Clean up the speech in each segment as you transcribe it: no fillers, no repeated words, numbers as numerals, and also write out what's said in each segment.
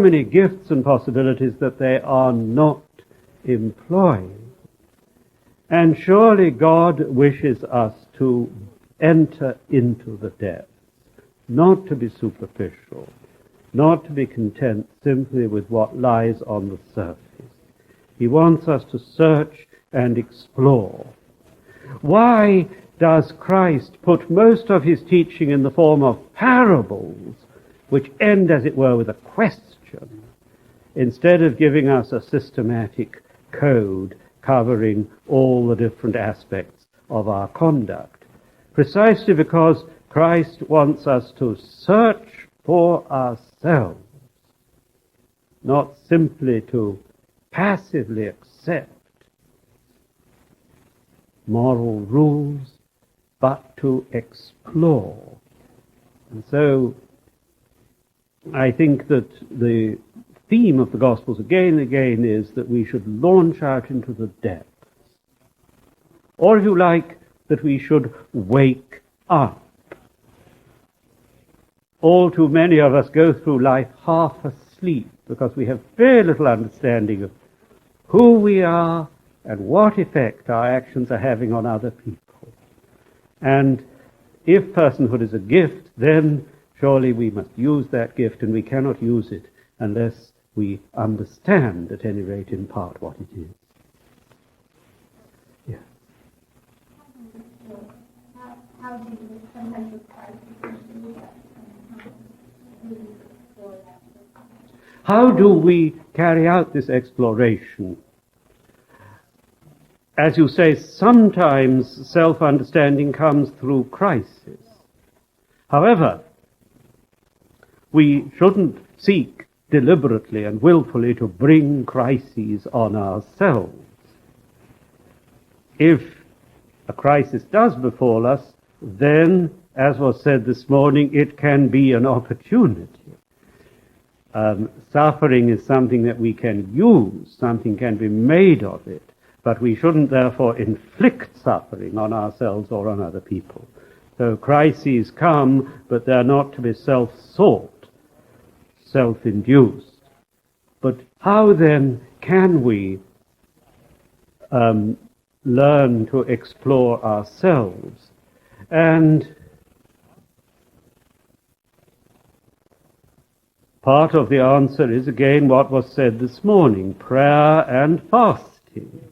many gifts and possibilities that they are not employing. And surely God wishes us to enter into the depths, not to be superficial, not to be content simply with what lies on the surface. He wants us to search and explore. Why does Christ put most of his teaching in the form of parables, which end, as it were, with a question, instead of giving us a systematic code covering all the different aspects of our conduct? Precisely because Christ wants us to search for ourselves, not simply to passively accept moral rules, but to explore. And so I think that the theme of the Gospels again and again is that we should launch out into the depths. Or if you like, that we should wake up. All too many of us go through life half asleep because we have very little understanding of who we are and what effect our actions are having on other people. And if personhood is a gift, then surely we must use that gift, and we cannot use it unless we understand, at any rate in part, what it is. Yeah. How do you sometimes with Christ do that? How do we carry out this exploration? As you say, sometimes self-understanding comes through crisis. However, we shouldn't seek deliberately and willfully to bring crises on ourselves. If a crisis does befall us, then, as was said this morning, it can be an opportunity. Suffering is something that we can use, something can be made of it, but we shouldn't therefore inflict suffering on ourselves or on other people. So crises come, but they're not to be self-sought, self-induced. But how then can we learn to explore ourselves? And part of the answer is again what was said this morning, prayer and fasting.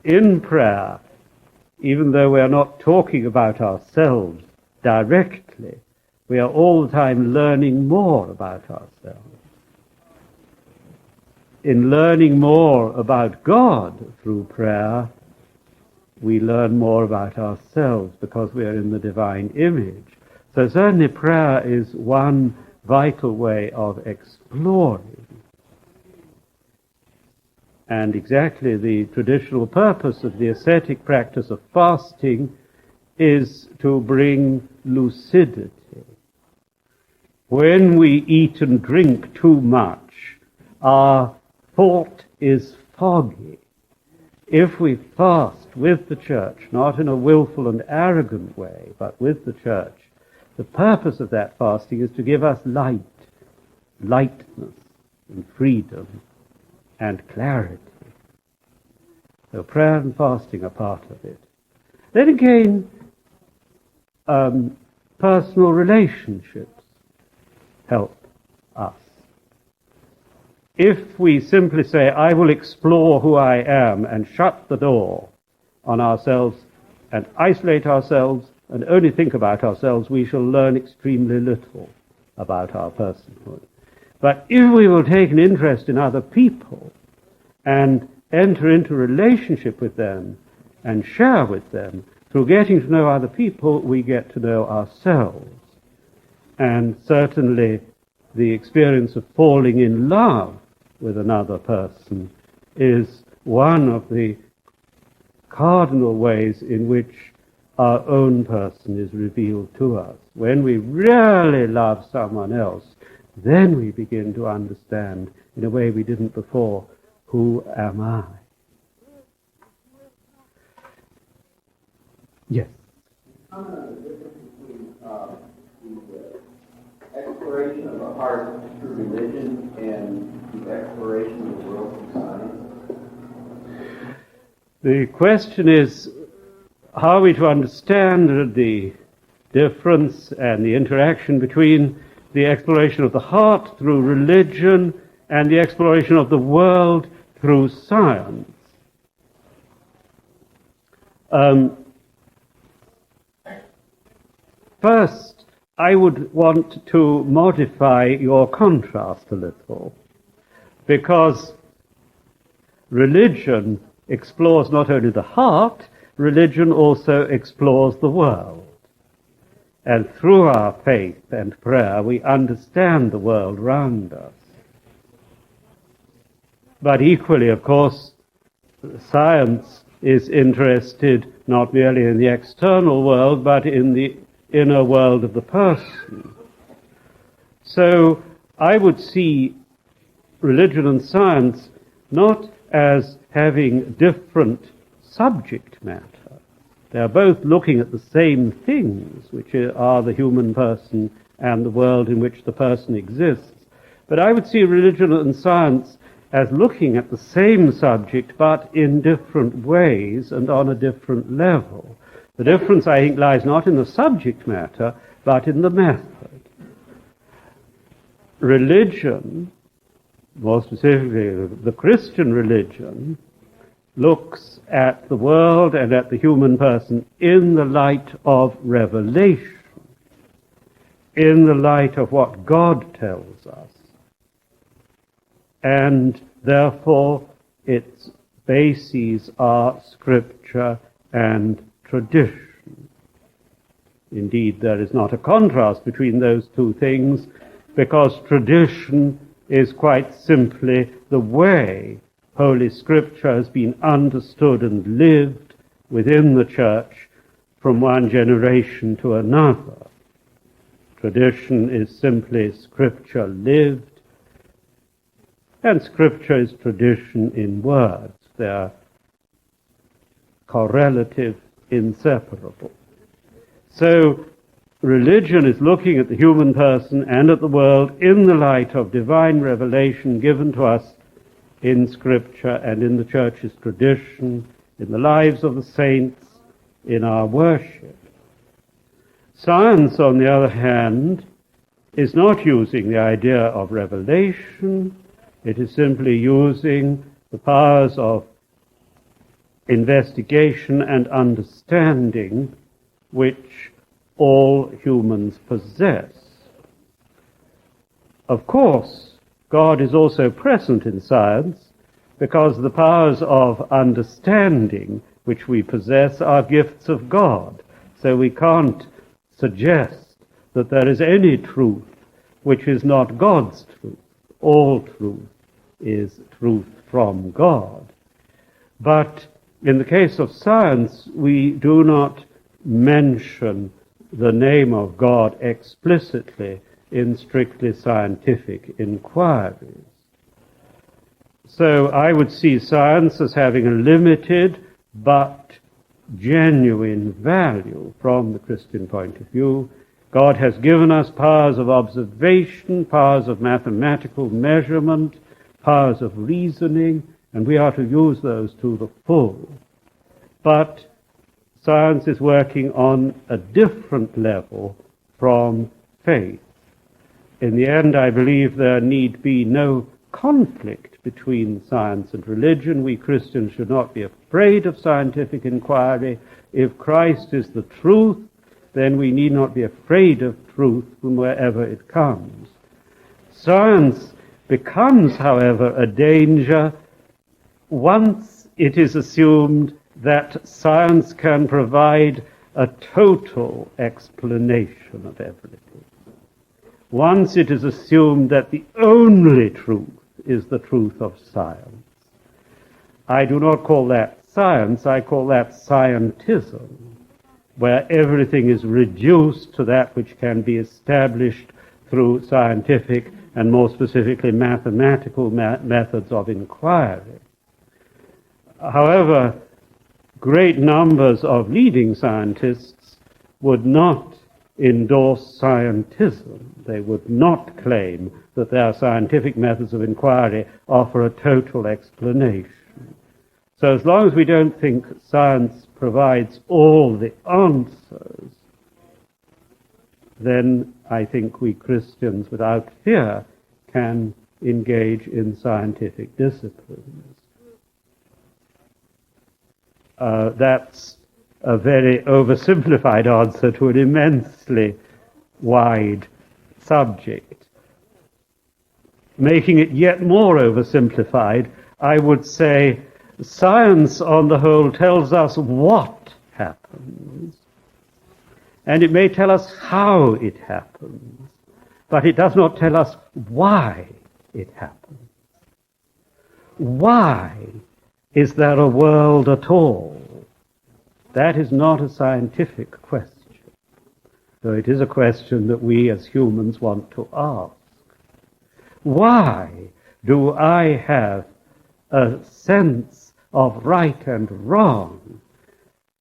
In prayer, even though we are not talking about ourselves directly, we are all the time learning more about ourselves. In learning more about God through prayer, we learn more about ourselves because we are in the divine image. So certainly prayer is one vital way of exploring. And exactly the traditional purpose of the ascetic practice of fasting is to bring lucidity. When we eat and drink too much, our thought is foggy. If we fast with the church, not in a willful and arrogant way, but with the church, the purpose of that fasting is to give us light, lightness, and freedom, and clarity. So prayer and fasting are part of it. Then again, personal relationships help us. If we simply say, I will explore who I am, and shut the door on ourselves and isolate ourselves and only think about ourselves, we shall learn extremely little about our personhood. But if we will take an interest in other people and enter into relationship with them and share with them, through getting to know other people, we get to know ourselves. And certainly the experience of falling in love with another person is one of the cardinal ways in which our own person is revealed to us. When we really love someone else, then we begin to understand, in a way we didn't before, who am I? Yes. Comment on the difference between the exploration transfiguration of the heart through religion and the exploration of the world through science? The question is, how are we to understand the difference and the interaction between the exploration of the heart through religion and the exploration of the world through science? First, I would want to modify your contrast a little, because religion explores not only the heart, religion also explores the world. And through our faith and prayer, we understand the world around us. But equally, of course, science is interested not merely in the external world, but in the inner world of the person. So I would see religion and science not as having different subject matter. They are both looking at the same things, which are the human person and the world in which the person exists. But I would see religion and science as looking at the same subject, but in different ways and on a different level. The difference, I think, lies not in the subject matter, but in the method. Religion, more specifically the Christian religion, looks at the world and at the human person in the light of revelation, in the light of what God tells us. And therefore, its bases are Scripture and tradition. Indeed, there is not a contrast between those two things, because tradition is quite simply the way Holy Scripture has been understood and lived within the Church from one generation to another. Tradition is simply Scripture lived, and Scripture is tradition in words. They are correlative, inseparable. So religion is looking at the human person and at the world in the light of divine revelation given to us in Scripture and in the Church's tradition, in the lives of the saints, in our worship. Science, on the other hand, is not using the idea of revelation. It is simply using the powers of investigation and understanding which all humans possess. Of course, God is also present in science, because the powers of understanding which we possess are gifts of God. So we can't suggest that there is any truth which is not God's truth. All truth is truth from God. But in the case of science, we do not mention the name of God explicitly in strictly scientific inquiries. So I would see science as having a limited but genuine value from the Christian point of view. God has given us powers of observation, powers of mathematical measurement, powers of reasoning, and we are to use those to the full. But science is working on a different level from faith. In the end, I believe there need be no conflict between science and religion. We Christians should not be afraid of scientific inquiry. If Christ is the truth, then we need not be afraid of truth from wherever it comes. Science becomes, however, a danger once it is assumed that science can provide a total explanation of everything. Once it is assumed that the only truth is the truth of science. I do not call that science, I call that scientism, where everything is reduced to that which can be established through scientific and more specifically mathematical methods of inquiry. However, great numbers of leading scientists would not endorse scientism. They would not claim that their scientific methods of inquiry offer a total explanation. So as long as we don't think science provides all the answers, then I think we Christians, without fear, can engage in scientific disciplines. That's a very oversimplified answer to an immensely wide subject. Making it yet more oversimplified, I would say science on the whole tells us what happens, and it may tell us how it happens, but it does not tell us why it happens. Why is there a world at all? That is not a scientific question, though it is a question that we as humans want to ask. Why do I have a sense of right and wrong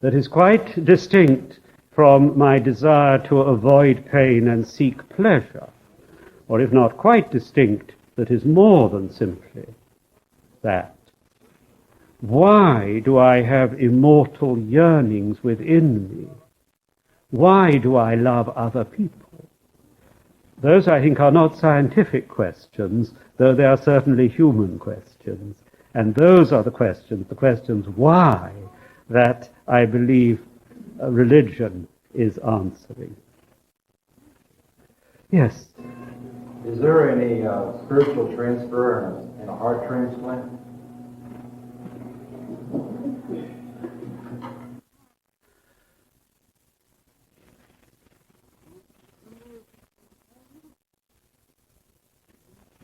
that is quite distinct from my desire to avoid pain and seek pleasure, or if not quite distinct, that is more than simply that? Why do I have immortal yearnings within me? Why do I love other people? Those, I think, are not scientific questions, though they are certainly human questions. And those are the questions why, that I believe religion is answering. Yes? Is there any spiritual transfer in a heart transplant?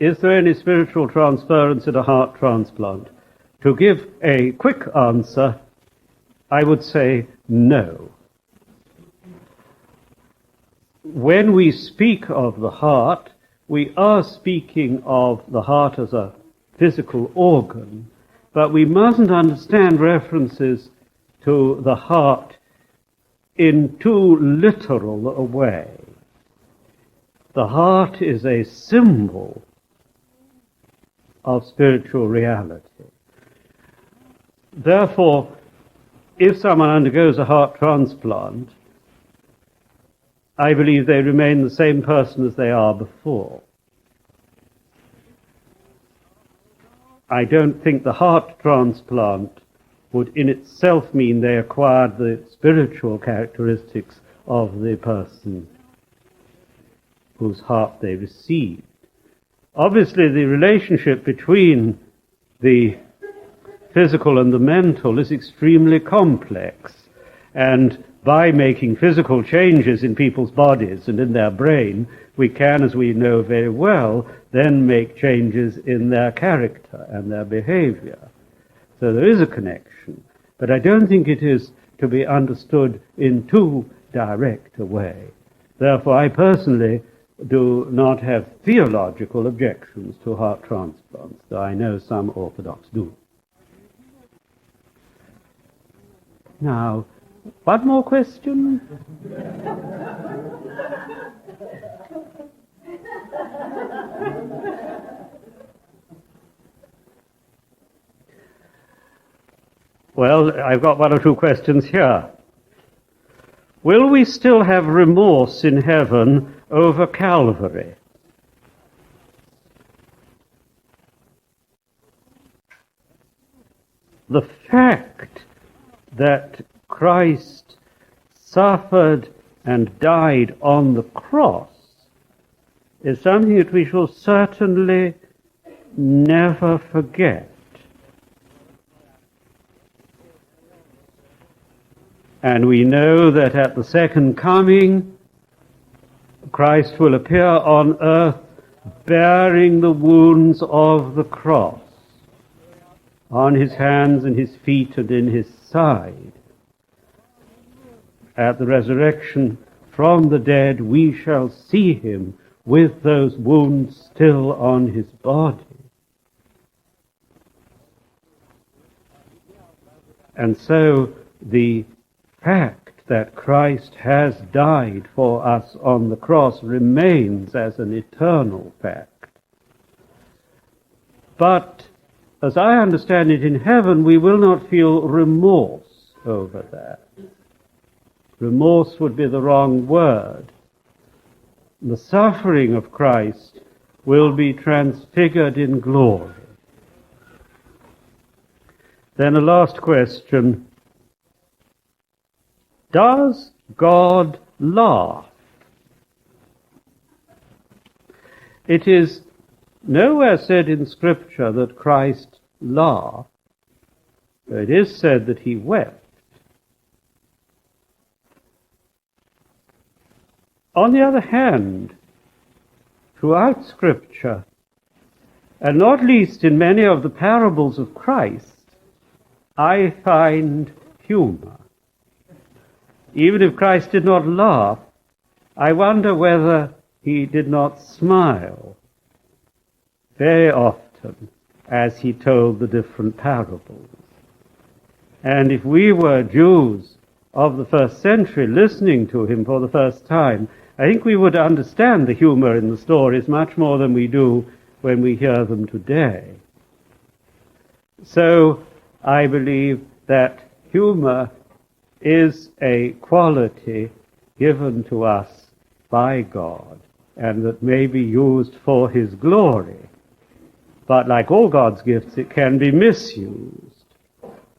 Is there any spiritual transference in a heart transplant? To give a quick answer, I would say no. When we speak of the heart, we are speaking of the heart as a physical organ, but we mustn't understand references to the heart in too literal a way. The heart is a symbol of spiritual reality. Therefore, if someone undergoes a heart transplant, I believe they remain the same person as they are before. I don't think the heart transplant would in itself mean they acquired the spiritual characteristics of the person whose heart they received. Obviously, the relationship between the physical and the mental is extremely complex, and by making physical changes in people's bodies and in their brain, we can, as we know very well, then make changes in their character and their behavior. So there is a connection, but I don't think it is to be understood in too direct a way. Therefore, I personally do not have theological objections to heart transplants, though I know some Orthodox do. Now, one more question? Well, I've got one or two questions here. Will we still have remorse in heaven over Calvary? The fact that Christ suffered and died on the cross is something that we shall certainly never forget. And we know that at the second coming, Christ will appear on earth bearing the wounds of the cross on his hands and his feet and in his side. At the resurrection from the dead, we shall see him with those wounds still on his body. And so the fact that Christ has died for us on the cross remains as an eternal fact. But as I understand it, in heaven we will not feel remorse over that. Remorse would be the wrong word. The suffering of Christ will be transfigured in glory. Then a last question. Does God laugh? It is nowhere said in Scripture that Christ laughed. It is said that he wept. On the other hand, throughout Scripture, and not least in many of the parables of Christ, I find humor. Even if Christ did not laugh, I wonder whether he did not smile very often as he told the different parables. And if we were Jews of the first century listening to him for the first time, I think we would understand the humor in the stories much more than we do when we hear them today. So I believe that humor is a quality given to us by God and that may be used for his glory. But like all God's gifts, it can be misused.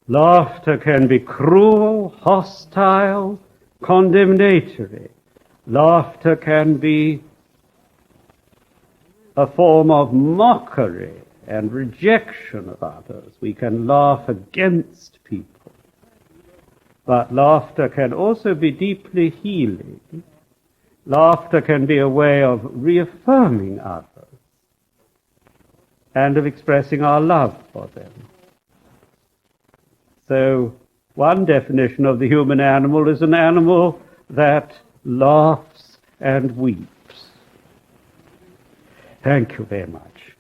Laughter can be cruel, hostile, condemnatory. Laughter can be a form of mockery and rejection of others. We can laugh against people. But laughter can also be deeply healing. Laughter can be a way of reaffirming others and of expressing our love for them. So, one definition of the human animal is an animal that laughs and weeps. Thank you very much.